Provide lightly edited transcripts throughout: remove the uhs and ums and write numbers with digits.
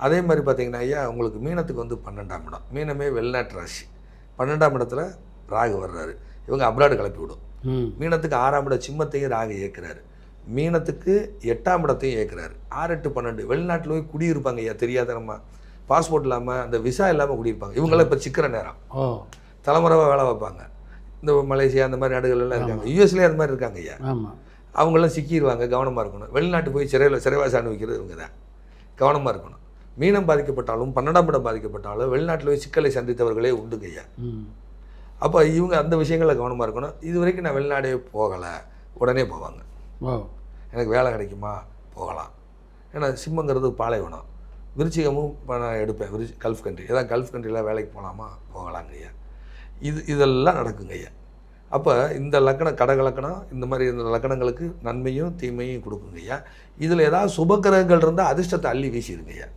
அதே மாதிரி பார்த்தீங்கன்னா ஐயா உங்களுக்கு மீனத்துக்கு வந்து 12ஆம் இடம். மீனமே வெளிநாட்டு ராசி. 12ஆம் இடத்துல ராகு வர்றாரு. இவங்க அப்ராடு கிளப்பி விடும். மீனத்துக்கு 6ஆம் இடம் சிம்மத்தையும் ராகு இயக்குறாரு. மீனத்துக்கு 8ஆம் இடத்தையும் இயக்குறாரு. 6, 8, 12 வெளிநாட்டில் போய் குடியிருப்பாங்க ஐயா. தெரியாத நம்ம பாஸ்போர்ட் இல்லாமல் அந்த விசா இல்லாமல் குடியிருப்பாங்க. இவங்களாம் இப்போ சிக்கிற நேரம் தலைமுறைவாக வேலை வைப்பாங்க. இந்த மலேசியா அந்த மாதிரி நாடுகள்லாம் இருக்காங்க. யூஎஸ்லேயே அந்த மாதிரி இருக்காங்க ஐயா. அவங்களாம் சிக்கிடுவாங்க. கவனமாக இருக்கணும். வெளிநாட்டு போய் சிறைவாசி அனுபவிக்கிறது இவங்க தான். கவனமாக இருக்கணும். மீனம் பாதிக்கப்பட்டாலும் 12ஆம் இடம் பாதிக்கப்பட்டாலும் வெளிநாட்டில் போய் சிக்கலை சந்தித்தவர்களே உண்டுங்க ஐயா. அப்போ இவங்க அந்த விஷயங்களில் கவனமாக இருக்கணும். இது வரைக்கும் நான் வெளிநாடே போகலை, உடனே போவாங்க. எனக்கு வேலை கிடைக்குமா, போகலாம். ஏன்னா சிம்மங்கிறது பாலைவனம். விருச்சிகமும் இப்போ நான் எடுப்பேன். கல்ஃப் கண்ட்ரி, ஏதாவது கல்ஃப் கண்ட்ரியில் வேலைக்கு போகலாமா, போகலாங்க ஐயா. இதெல்லாம் நடக்குங்க ஐயா. அப்போ இந்த லக்கணம் கடகலக்கணம் இந்த மாதிரி இந்த லக்கணங்களுக்கு நன்மையும் தீமையும் கொடுக்குங்க ஐயா. இதில் ஏதாவது சுபக்கிரகங்கள் இருந்தால் அதிர்ஷ்டத்தை அள்ளி வீசிடுங்க ஐயா.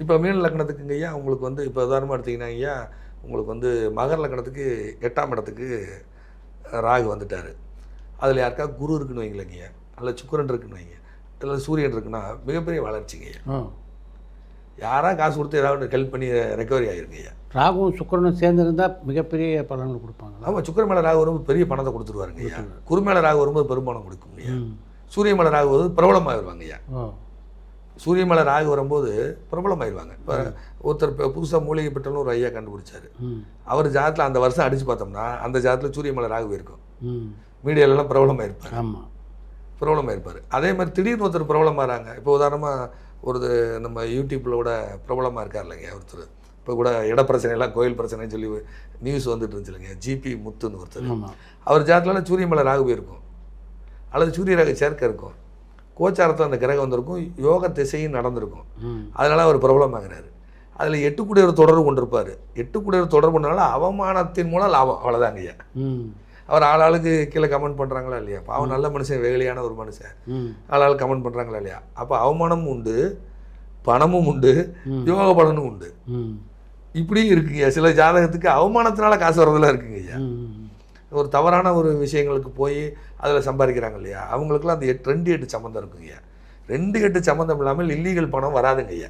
இப்போ மீன லக்கணத்துக்குங்க ஐயா உங்களுக்கு வந்து இப்போ உதாரணமாக எடுத்திங்கன்னா ஐயா உங்களுக்கு வந்து மகர லக்கணத்துக்கு 8ஆம் இடத்துக்கு ராகு வந்துட்டார். அதில் யாருக்கா குரு இருக்குன்னு வைங்களேங்க ஐயா, அல்ல சுக்கிரன் இருக்குன்னு வைங்க, இல்லை சூரியன் இருக்குன்னா மிகப்பெரிய வளர்ச்சிங்க ஐயா. யாராக காசு கொடுத்து ஏதாவது ஹெல்ப் பண்ணி ரெக்கவரி ஆகிருங்க ஐயா. ராகுவும் சுக்கிரனும் சேர்ந்துருந்தால் மிகப்பெரிய பலன்கள் கொடுப்பாங்க. ஆமாம், சுக்கிர மேலே ராகு வரும்போது பெரிய பணத்தை கொடுத்துருவாருங்க ஐயா. குரு மேலே ராகு வரும்போது பெருமானம் கொடுக்குங்க ஐயா. சூரிய மேலே ராகு வரும்போது பிரபலமாகிடுவாங்க ஐயா. சூரிய மேலே ராகு வரும்போது பிரபலமாகிடுவாங்க. இப்போ ஒருத்தர் புதுசாக மூலிகை பெற்றலும் ஒரு ஐயா கண்டுபிடிச்சாரு. அவர் ஜாதத்தில் அந்த வருஷம் அடித்து பார்த்தோம்னா அந்த ஜாதத்தில் சூரிய மேலே ராகு இருக்கும். மீடியாலெலாம் பிரபலமாயிருப்பார். ஆமாம், பிரபலமாயிருப்பார். அதே மாதிரி திடீர்னு ஒருத்தர் பிரபலமாகறாங்க. இப்போ உதாரணமாக ஒரு நம்ம யூடியூப்பில் கூட பிரபலமாக இருக்கார் இல்லைங்க ஒருத்தர். இப்போ கூட இடப்பிரச்சனைலாம் கோயில் பிரச்சனைன்னு சொல்லி நியூஸ் வந்துட்டு இருந்துச்சு இல்லைங்க, ஜிபி முத்துன்னு ஒருத்தர். அவர் ஜாதத்தில் சூரிய மேலே ராகு போயிருக்கும், அல்லது சூரிய ராகு சேர்க்கை இருக்கும். கோச்சாரத்தில் அந்த கிரகம் வந்திருக்கும், யோக திசையும் நடந்திருக்கும். அதனால் அவர் பிரபலமாகிறாரு. அதில் 8 கூடியவர் தொடர்பு கொண்டிருப்பார். 8 கூடியவர் தொடர்புனால அவமானத்தின் மூலம் லாபம், அவ்வளோதாங்க ஐயா. அவர் ஆளாளுக்கு கீழே கமெண்ட் பண்ணுறாங்களா இல்லையா? அப்போ அவன் நல்ல மனுஷன், வெகுளியான ஒரு மனுஷன், ஆளாள் கமெண்ட் பண்ணுறாங்களா இல்லையா? அப்போ அவமானமும் உண்டு, பணமும் உண்டு, யோக பலனும் உண்டு. இப்படியும் இருக்குங்க. சில ஜாதகத்துக்கு அவமானத்தினால காசு வரதெல்லாம் இருக்குங்க ஐயா. ஒரு தவறான ஒரு விஷயங்களுக்கு போய் அதில் சம்பாதிக்கிறாங்க இல்லையா, அவங்களுக்குலாம் அந்த 2, 8 சம்மந்தம் இருக்குங்க ஐயா. 2, 8 சம்மந்தம் இல்லாமல் இல்லீகல் பணம் வராதுங்க ஐயா.